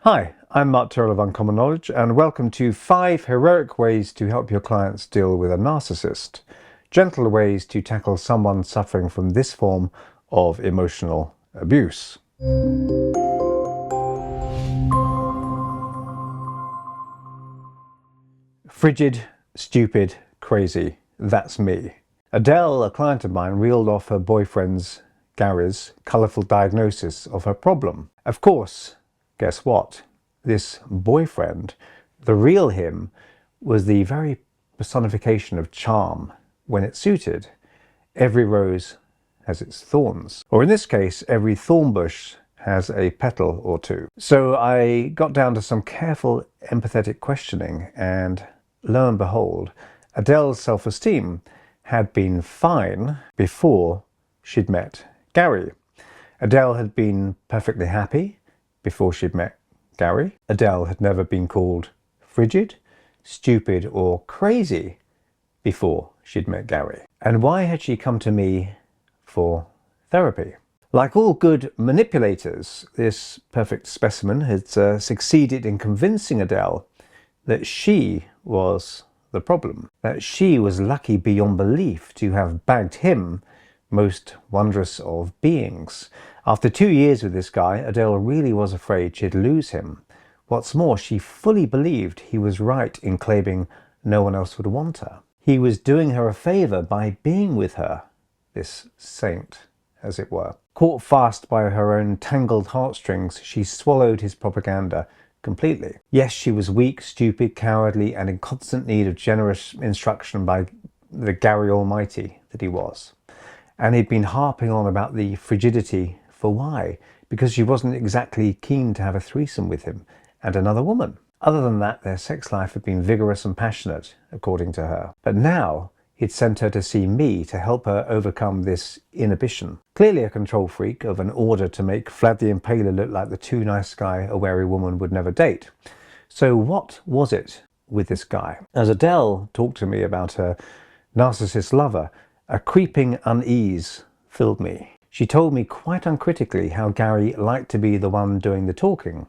Hi, I'm Mark Tyrrell of Uncommon Knowledge, and welcome to 5 heroic ways to help your clients deal with a narcissist. Gentle ways to tackle someone suffering from this form of emotional abuse. Frigid, stupid, crazy. That's me. Adele, a client of mine, reeled off her boyfriend's, Gary's, colourful diagnosis of her problem. Of course, guess what? This boyfriend, the real him, was the very personification of charm when it suited. Every rose has its thorns. Or in this case, every thorn bush has a petal or two. So I got down to some careful, empathetic questioning, and lo and behold, Adele's self-esteem had been fine before she'd met Gary. Adele had been perfectly happy before she'd met Gary. Adele had never been called frigid, stupid, or crazy before she'd met Gary. And why had she come to me for therapy? Like all good manipulators, this perfect specimen had succeeded in convincing Adele that she was the problem, that she was lucky beyond belief to have bagged him, most wondrous of beings. After 2 years with this guy, Adele really was afraid she'd lose him. What's more, she fully believed he was right in claiming no one else would want her. He was doing her a favour by being with her, this saint, as it were. Caught fast by her own tangled heartstrings, she swallowed his propaganda completely. Yes, she was weak, stupid, cowardly, and in constant need of generous instruction by the Gary Almighty that he was. And he'd been harping on about the frigidity. For why? Because she wasn't exactly keen to have a threesome with him and another woman. Other than that, their sex life had been vigorous and passionate, according to her. But now he'd sent her to see me to help her overcome this inhibition. Clearly a control freak of an order to make Vlad the Impaler look like the too nice guy a wary woman would never date. So what was it with this guy? As Adele talked to me about her narcissist lover, a creeping unease filled me. She told me quite uncritically how Gary liked to be the one doing the talking,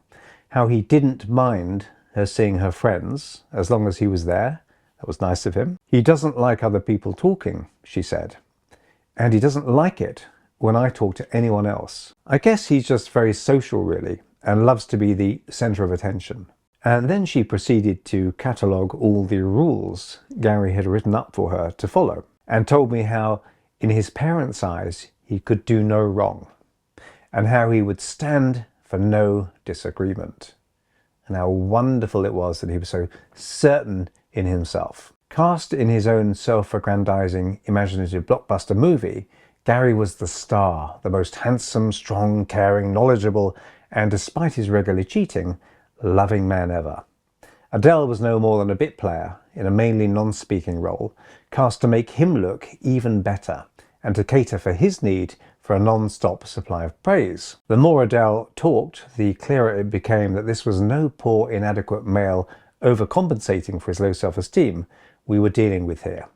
how he didn't mind her seeing her friends as long as he was there. That was nice of him. He doesn't like other people talking, she said, and he doesn't like it when I talk to anyone else. I guess he's just very social, really, and loves to be the centre of attention. And then she proceeded to catalogue all the rules Gary had written up for her to follow, and told me how, in his parents' eyes, he could do no wrong, and how he would stand for no disagreement, and how wonderful it was that he was so certain in himself. Cast in his own self-aggrandizing, imaginative blockbuster movie, Gary was the star, the most handsome, strong, caring, knowledgeable, and despite his regular cheating, loving man ever. Adele was no more than a bit player in a mainly non-speaking role, cast to make him look even better and to cater for his need for a non-stop supply of praise. The more Adele talked, the clearer it became that this was no poor, inadequate male overcompensating for his low self-esteem we were dealing with here.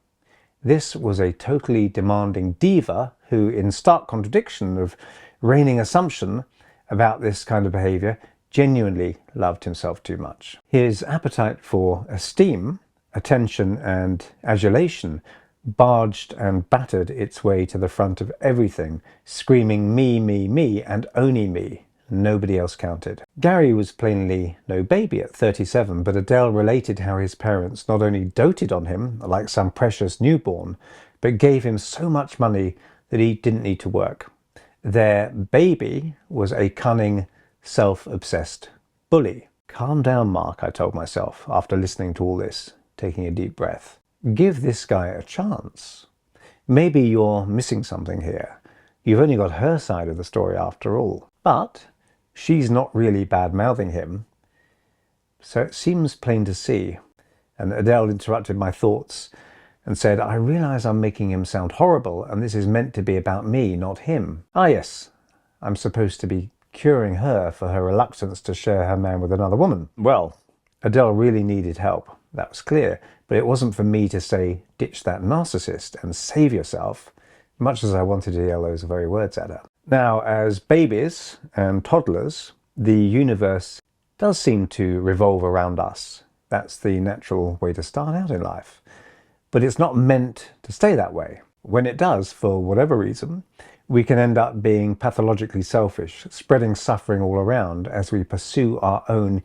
This was a totally demanding diva who, in stark contradiction of reigning assumption about this kind of behaviour, genuinely loved himself too much. His appetite for esteem, attention and adulation barged and battered its way to the front of everything, screaming me, me, me, and only me. Nobody else counted. Gary was plainly no baby at 37, but Adele related how his parents not only doted on him like some precious newborn, but gave him so much money that he didn't need to work. Their baby was a cunning, self-obsessed bully. Calm down, Mark, I told myself after listening to all this, taking a deep breath. Give this guy a chance. Maybe you're missing something here. You've only got her side of the story after all. But she's not really bad-mouthing him, so it seems plain to see. And Adele interrupted my thoughts and said, I realise I'm making him sound horrible, and this is meant to be about me, not him. Ah yes, I'm supposed to be curing her for her reluctance to share her man with another woman. Well, Adele really needed help, that was clear, but it wasn't for me to say, ditch that narcissist and save yourself, much as I wanted to yell those very words at her. Now, as babies and toddlers, the universe does seem to revolve around us. That's the natural way to start out in life. But it's not meant to stay that way. When it does, for whatever reason, we can end up being pathologically selfish, spreading suffering all around as we pursue our own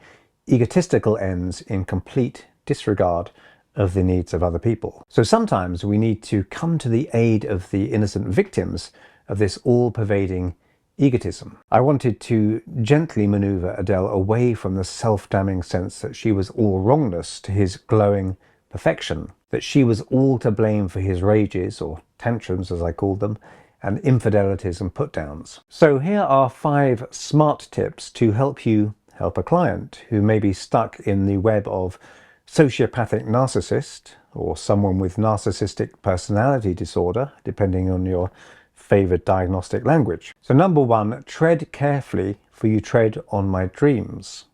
egotistical ends in complete disregard of the needs of other people. So sometimes we need to come to the aid of the innocent victims of this all-pervading egotism. I wanted to gently maneuver Adele away from the self-damning sense that she was all wrongness to his glowing perfection, that she was all to blame for his rages, or tantrums as I called them, and infidelities and put-downs. So here are 5 smart tips to help you help a client who may be stuck in the web of sociopathic narcissist, or someone with narcissistic personality disorder, depending on your favorite diagnostic language. So number 1, tread carefully, for you tread on my dreams.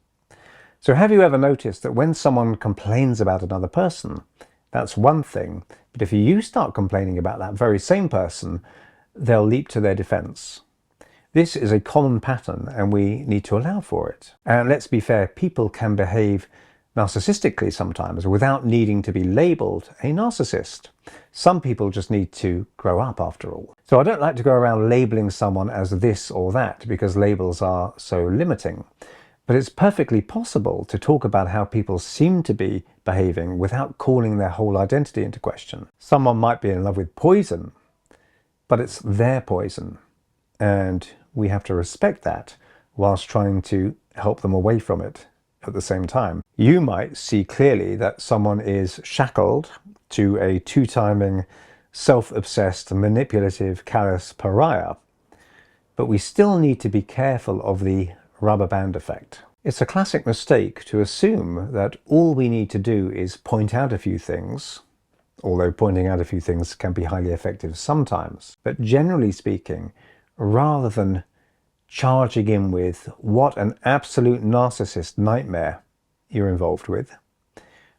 So have you ever noticed that when someone complains about another person, that's one thing, but if you start complaining about that very same person, they'll leap to their defense. This is a common pattern and we need to allow for it. And let's be fair, people can behave narcissistically sometimes without needing to be labelled a narcissist. Some people just need to grow up after all. So I don't like to go around labelling someone as this or that because labels are so limiting. But it's perfectly possible to talk about how people seem to be behaving without calling their whole identity into question. Someone might be in love with poison, but it's their poison. And we have to respect that whilst trying to help them away from it at the same time. You might see clearly that someone is shackled to a two-timing, self-obsessed, manipulative, callous pariah, but we still need to be careful of the rubber band effect. It's a classic mistake to assume that all we need to do is point out a few things, although pointing out a few things can be highly effective sometimes. But generally speaking, rather than charging in with what an absolute narcissist nightmare you're involved with,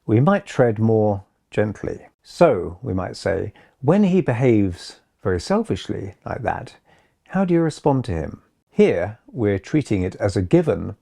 we might tread more gently. So, we might say, when he behaves very selfishly like that, how do you respond to him? Here, we're treating it as a given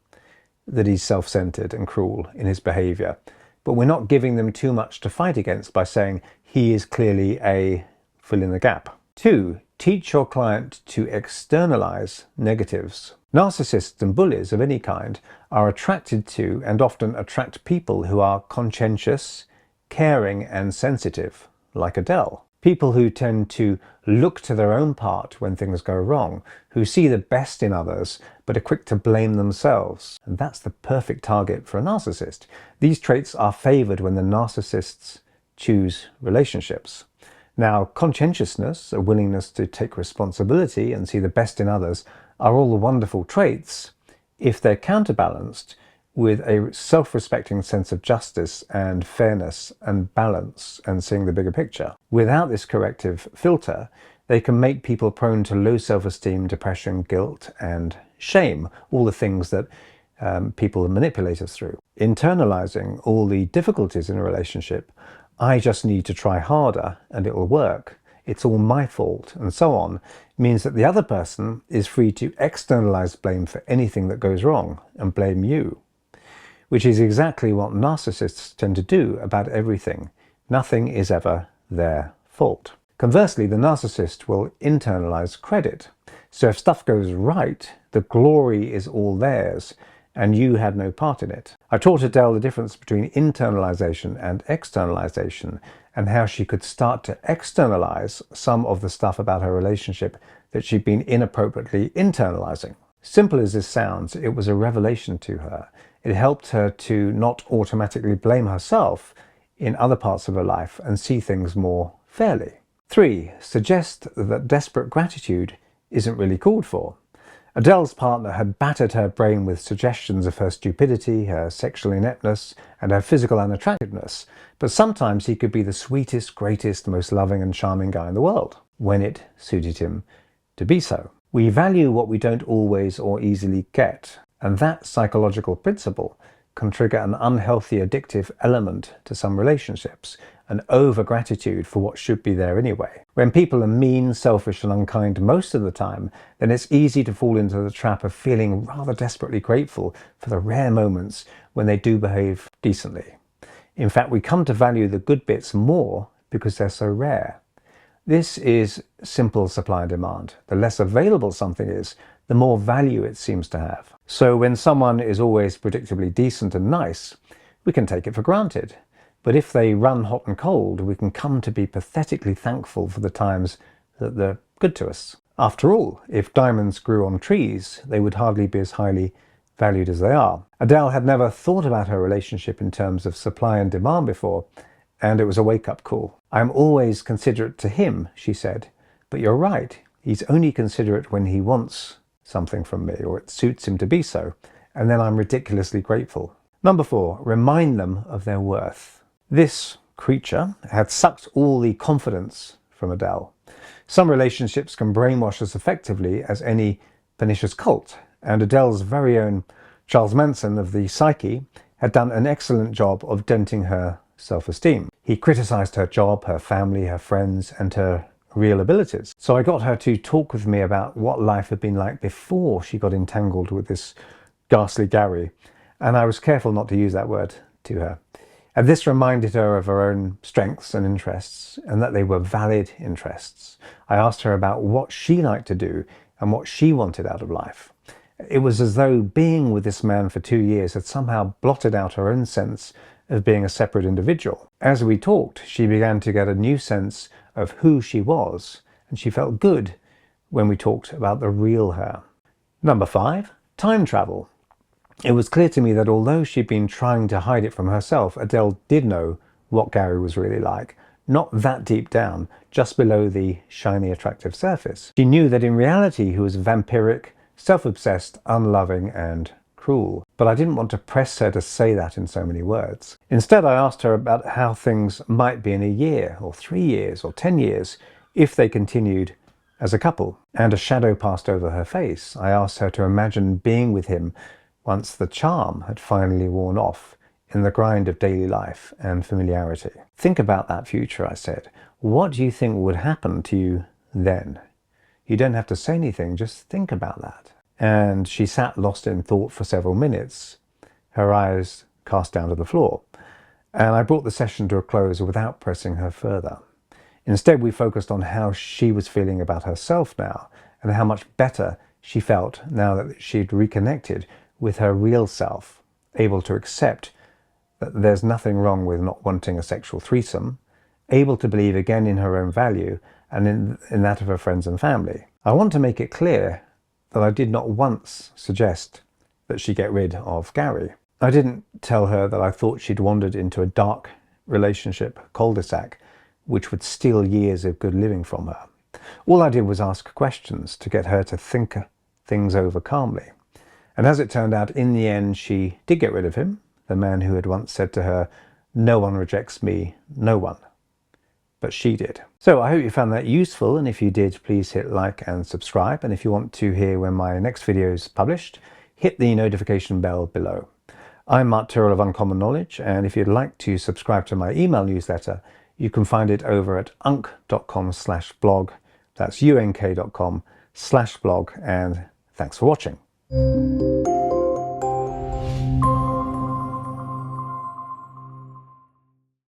that he's self-centered and cruel in his behavior, but we're not giving them too much to fight against by saying he is clearly a fill in the gap. 2, teach your client to externalize negatives. Narcissists and bullies of any kind are attracted to and often attract people who are conscientious, caring and sensitive, like Adele. People who tend to look to their own part when things go wrong, who see the best in others but are quick to blame themselves. And that's the perfect target for a narcissist. These traits are favoured when the narcissists choose relationships. Now, conscientiousness, a willingness to take responsibility and see the best in others, are all wonderful traits if they're counterbalanced with a self-respecting sense of justice and fairness and balance and seeing the bigger picture. Without this corrective filter, they can make people prone to low self-esteem, depression, guilt and shame, all the things that people manipulate us through. Internalizing all the difficulties in a relationship, I just need to try harder and it will work, it's all my fault and so on, means that the other person is free to externalize blame for anything that goes wrong and blame you. Which is exactly what narcissists tend to do about everything. Nothing is ever their fault. Conversely, the narcissist will internalize credit. So if stuff goes right, the glory is all theirs, and you had no part in it. I taught Adele the difference between internalization and externalization, and how she could start to externalize some of the stuff about her relationship that she'd been inappropriately internalizing. Simple as this sounds, it was a revelation to her. It helped her to not automatically blame herself in other parts of her life and see things more fairly. 3, suggest that desperate gratitude isn't really called for. Adele's partner had battered her brain with suggestions of her stupidity, her sexual ineptness, and her physical unattractiveness, but sometimes he could be the sweetest, greatest, most loving and charming guy in the world, when it suited him to be so. We value what we don't always or easily get, and that psychological principle can trigger an unhealthy addictive element to some relationships. an over-gratitude for what should be there anyway. When people are mean, selfish and unkind most of the time, then it's easy to fall into the trap of feeling rather desperately grateful for the rare moments when they do behave decently. In fact, we come to value the good bits more because they're so rare. This is simple supply and demand. The less available something is, the more value it seems to have. So when someone is always predictably decent and nice, we can take it for granted. But if they run hot and cold, we can come to be pathetically thankful for the times that they're good to us. After all, if diamonds grew on trees, they would hardly be as highly valued as they are. Adele had never thought about her relationship in terms of supply and demand before, and it was a wake-up call. "I'm always considerate to him," she said, "but you're right, he's only considerate when he wants something from me, or it suits him to be so, and then I'm ridiculously grateful." Number 4, remind them of their worth. This creature had sucked all the confidence from Adele. Some relationships can brainwash as effectively as any pernicious cult, and Adele's very own Charles Manson of the psyche had done an excellent job of denting her self-esteem. He criticized her job, her family, her friends, and her real abilities. So I got her to talk with me about what life had been like before she got entangled with this ghastly Gary, and I was careful not to use that word to her. And this reminded her of her own strengths and interests, and that they were valid interests. I asked her about what she liked to do and what she wanted out of life. It was as though being with this man for 2 years had somehow blotted out her own sense of being a separate individual. As we talked, she began to get a new sense of who she was, and she felt good when we talked about the real her. Number 5, time travel. It was clear to me that although she'd been trying to hide it from herself, Adele did know what Gary was really like. Not that deep down, just below the shiny, attractive surface. She knew that in reality he was vampiric, self-obsessed, unloving and cruel. But I didn't want to press her to say that in so many words. Instead, I asked her about how things might be in a year, or 3 years, or 10 years, if they continued as a couple. And a shadow passed over her face. I asked her to imagine being with him once the charm had finally worn off in the grind of daily life and familiarity. Think about that future, I said. What do you think would happen to you then? You don't have to say anything, just think about that. And she sat lost in thought for several minutes, her eyes cast down to the floor. And I brought the session to a close without pressing her further. Instead, we focused on how she was feeling about herself now, and how much better she felt now that she'd reconnected with her real self, able to accept that there's nothing wrong with not wanting a sexual threesome, able to believe again in her own value and in that of her friends and family. I want to make it clear that I did not once suggest that she get rid of Gary. I didn't tell her that I thought she'd wandered into a dark relationship cul-de-sac which would steal years of good living from her. All I did was ask questions to get her to think things over calmly. And as it turned out, in the end, she did get rid of him, the man who had once said to her, "No one rejects me, no one." But she did. So I hope you found that useful, and if you did, please hit like and subscribe. And if you want to hear when my next video is published, hit the notification bell below. I'm Mark Tyrrell of Uncommon Knowledge, and if you'd like to subscribe to my email newsletter, you can find it over at unk.com/blog. That's unk.com/blog, and thanks for watching.